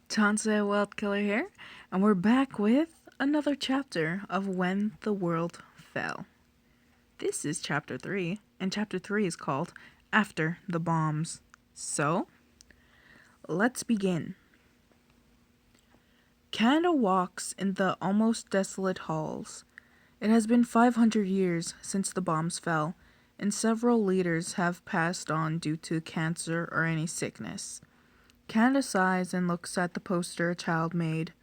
Tanse Wild Killer here, and we're back with another chapter of When the World Fell. This is chapter 3, and chapter 3 is called After the Bombs. So, let's begin. Canada walks in the almost desolate halls. It has been 500 years since the bombs fell, and several leaders have passed on due to cancer or any sickness. Canada sighs and looks at the poster a child made.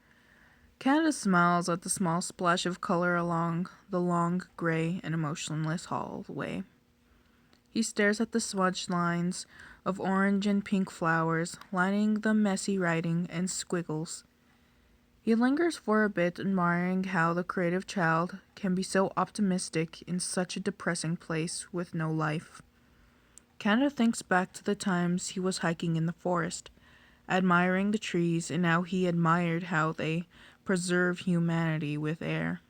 Canada smiles at the small splash of color along the long, gray, and emotionless hallway. He stares at the smudged lines of orange and pink flowers lining the messy writing and squiggles. He lingers for a bit, admiring how the creative child can be so optimistic in such a depressing place with no life. Canada thinks back to the times he was hiking in the forest, admiring the trees, and how he admired how they preserve humanity with air,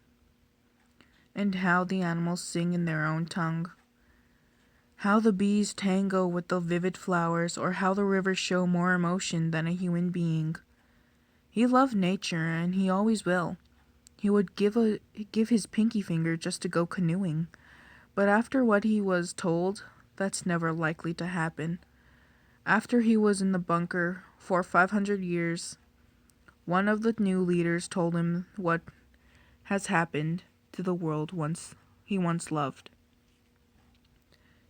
and how the animals sing in their own tongue, how the bees tango with the vivid flowers, or how the rivers show more emotion than a human being. He loved nature, and he always will. He would give his pinky finger just to go canoeing, but after what he was told, that's never likely to happen. After he was in the bunker for 500 years, one of the new leaders told him what has happened to the world he once loved.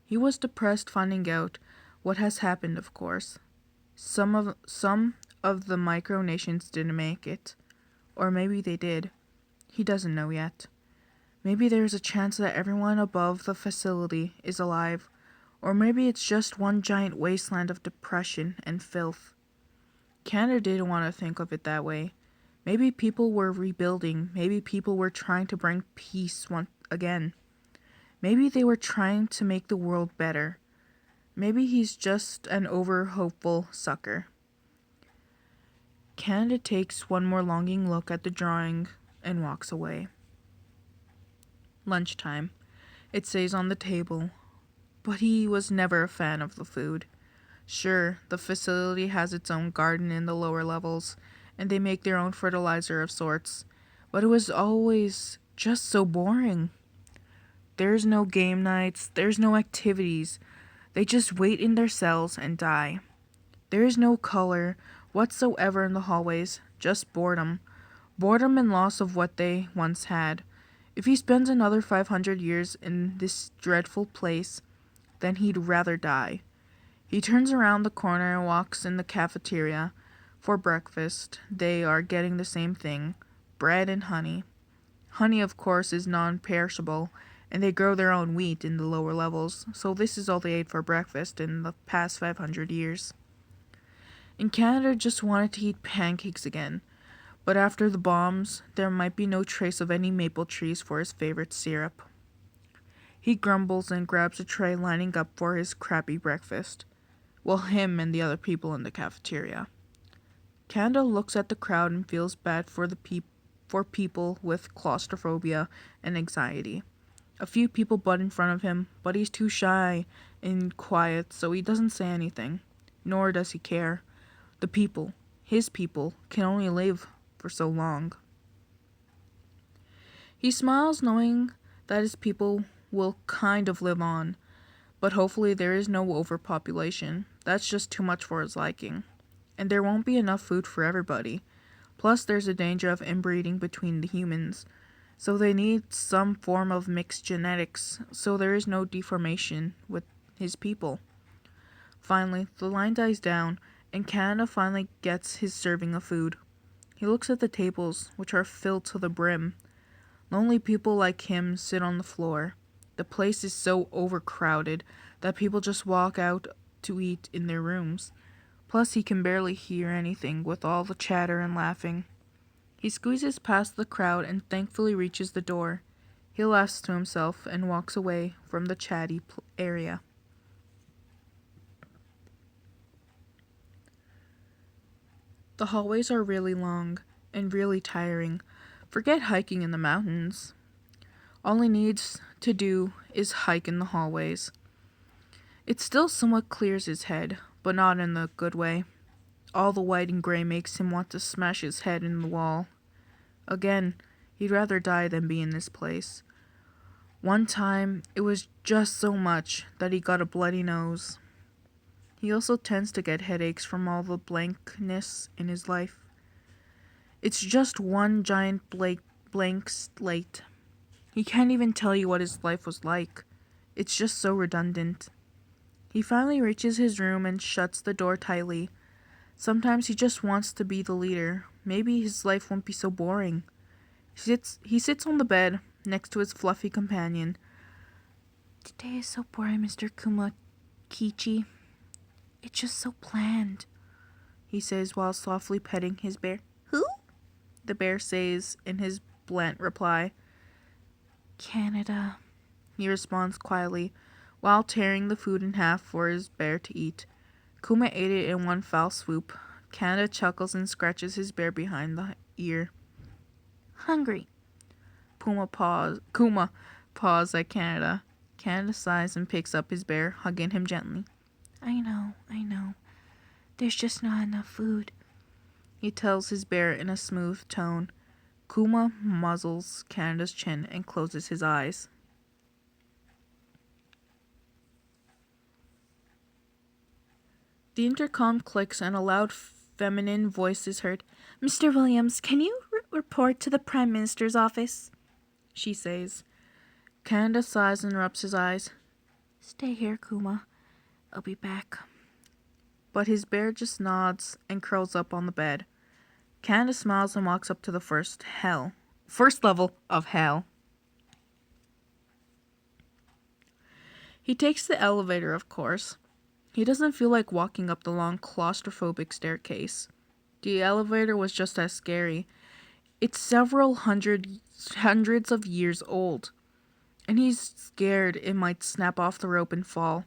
He was depressed finding out what has happened, of course. Some of the micronations didn't make it. Or maybe they did. He doesn't know yet. Maybe there's a chance that everyone above the facility is alive. Or maybe it's just one giant wasteland of depression and filth. Canada didn't want to think of it that way. Maybe people were rebuilding. Maybe people were trying to bring peace once again. Maybe they were trying to make the world better. Maybe he's just an over-hopeful sucker. Canada takes one more longing look at the drawing and walks away. Lunchtime. It stays on the table, but he was never a fan of the food. Sure, the facility has its own garden in the lower levels, and they make their own fertilizer of sorts, but it was always just so boring. There's no game nights, there's no activities. They just wait in their cells and die. There is no color whatsoever in the hallways, just boredom. Boredom and loss of what they once had. If he spends another 500 years in this dreadful place, then he'd rather die. He turns around the corner and walks in the cafeteria. For breakfast, they are getting the same thing, bread and honey. Honey, of course, is non-perishable, and they grow their own wheat in the lower levels, so this is all they ate for breakfast in the past 500 years. And Canada just wanted to eat pancakes again, but after the bombs, there might be no trace of any maple trees for his favorite syrup. He grumbles and grabs a tray lining up for his crappy breakfast. Well, him and the other people in the cafeteria. Canada looks at the crowd and feels bad for people with claustrophobia and anxiety. A few people butt in front of him, but he's too shy and quiet, so he doesn't say anything, nor does he care. The people, his people, can only live for so long. He smiles knowing that his people will kind of live on, but hopefully there is no overpopulation. That's just too much for his liking. And there won't be enough food for everybody. Plus there's a danger of inbreeding between the humans. So they need some form of mixed genetics, so there is no deformation with his people. Finally, the line dies down, and Canada finally gets his serving of food. He looks at the tables, which are filled to the brim. Lonely people like him sit on the floor. The place is so overcrowded that people just walk out to eat in their rooms. Plus, he can barely hear anything with all the chatter and laughing. He squeezes past the crowd and thankfully reaches the door. He laughs to himself and walks away from the chatty area. The hallways are really long and really tiring. Forget hiking in the mountains. All he needs to do is hike in the hallways. It still somewhat clears his head, but not in the good way. all the white and gray makes him want to smash his head in the wall. Again, he'd rather die than be in this place. One time, it was just so much that he got a bloody nose. He also tends to get headaches from all the blankness in his life. It's just one giant blank slate. He can't even tell you what his life was like. It's just so redundant. He finally reaches his room and shuts the door tightly. Sometimes he just wants to be the leader. Maybe his life won't be so boring. He sits on the bed next to his fluffy companion. Today is so boring, Mr. Kumakichi. It's just so bland, he says while softly petting his bear. Who? The bear says in his blunt reply. Canada, he responds quietly, while tearing the food in half for his bear to eat. Kuma ate it in one foul swoop. Canada chuckles and scratches his bear behind the ear. Hungry. Kuma paws at Canada. Canada sighs and picks up his bear, hugging him gently. I know. There's just not enough food, he tells his bear in a smooth tone. Kuma muzzles Canada's chin and closes his eyes. The intercom clicks and a loud feminine voice is heard. Mr. Williams, can you report to the Prime Minister's office? She says. Canada sighs and rubs his eyes. Stay here, Kuma. I'll be back. But his bear just nods and curls up on the bed. Canada smiles and walks up to the first level of hell. He takes the elevator, of course. He doesn't feel like walking up the long claustrophobic staircase. The elevator was just as scary. It's several hundreds of years old, and he's scared it might snap off the rope and fall.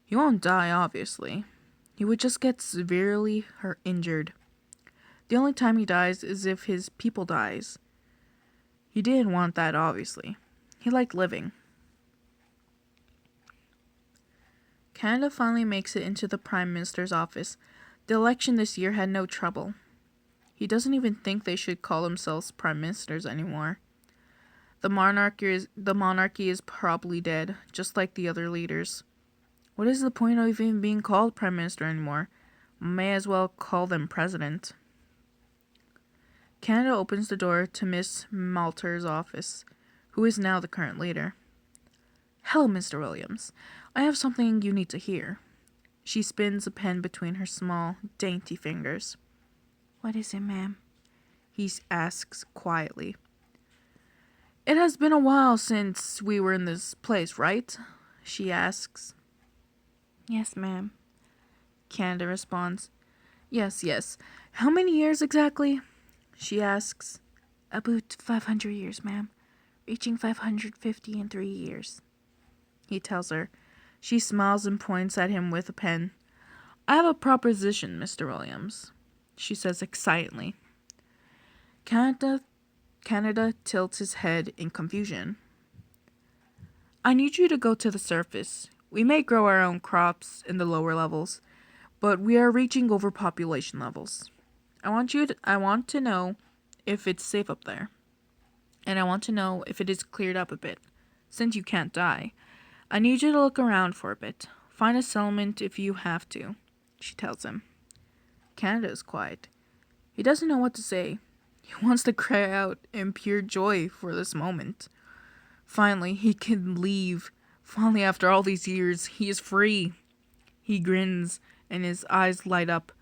He won't die, obviously. He would just get severely injured. The only time he dies is if his people dies. He didn't want that, obviously. He liked living. Canada finally makes it into the Prime Minister's office. The election this year had no trouble. He doesn't even think they should call themselves Prime Ministers anymore. The monarchy is probably dead, just like the other leaders. What is the point of even being called Prime Minister anymore? May as well call them President. Canada opens the door to Miss Malter's office, who is now the current leader. Hello, Mr. Williams. I have something you need to hear. She spins a pen between her small, dainty fingers. What is it, ma'am? He asks quietly. It has been a while since we were in this place, right? She asks. Yes, ma'am. Canada responds. Yes. How many years exactly? She asks. About 500 years, ma'am. Reaching 550 in 3 years. He tells her. She smiles and points at him with a pen. I have a proposition, Mr. Williams, she says excitedly. Canada tilts his head in confusion. I need you to go to the surface. We may grow our own crops in the lower levels, but we are reaching overpopulation levels. I want to know if it's safe up there. And I want to know if it is cleared up a bit, since you can't die. I need you to look around for a bit. Find a settlement if you have to, she tells him. Canada is quiet. He doesn't know what to say. He wants to cry out in pure joy for this moment. Finally, he can leave. Finally, after all these years, he is free. He grins, and his eyes light up.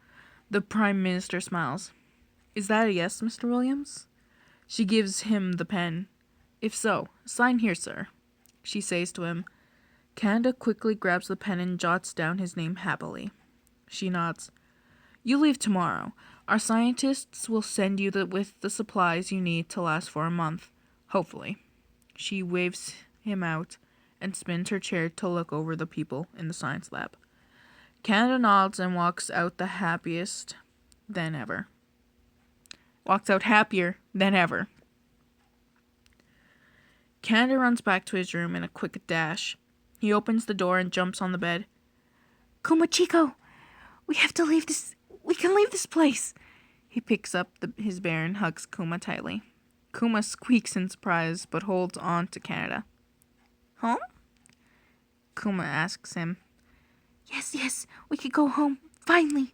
The Prime Minister smiles. Is that a yes, Mr. Williams? She gives him the pen. If so, sign here, sir, she says to him. Canada quickly grabs the pen and jots down his name happily. She nods. You leave tomorrow. Our scientists will send you with the supplies you need to last for a month. Hopefully. She waves him out and spins her chair to look over the people in the science lab. Canada nods and walks out happier than ever. Canada runs back to his room in a quick dash. He opens the door and jumps on the bed. Kumachiko, we have to leave We can leave this place. He picks up his bear and hugs Kuma tightly. Kuma squeaks in surprise but holds on to Canada. Home? Kuma asks him. Yes, we could go home, finally.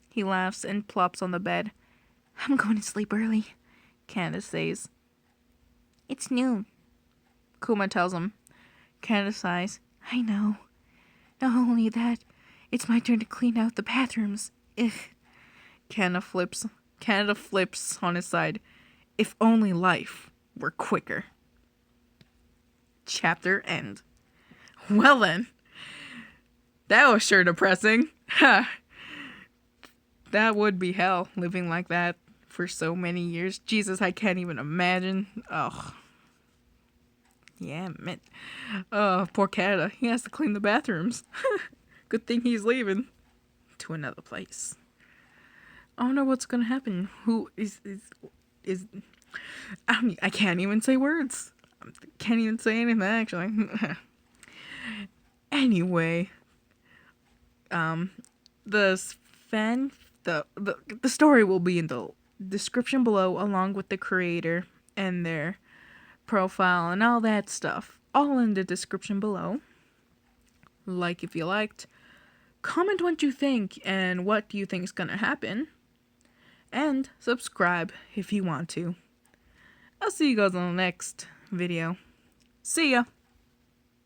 He laughs and plops on the bed. I'm going to sleep early, Canada says. It's noon, Kuma tells him. Canada sighs. I know. Not only that, it's my turn to clean out the bathrooms. Ugh. Canada flips on his side. If only life were quicker. Chapter end. Well then. That was sure depressing. Ha. That would be hell, living like that for so many years. Jesus, I can't even imagine. Oh. Yeah, man. Oh, poor Canada. He has to clean the bathrooms. Good thing he's leaving to another place. I don't know what's gonna happen. Who is I can't even say words. Can't even say anything actually. Anyway, the story will be in the description below, along with the creator and their profile and all that stuff, all in the description below. Like if you liked, comment what you think and what do you think is gonna happen, and subscribe if you want to. I'll see you guys on the next video. See ya!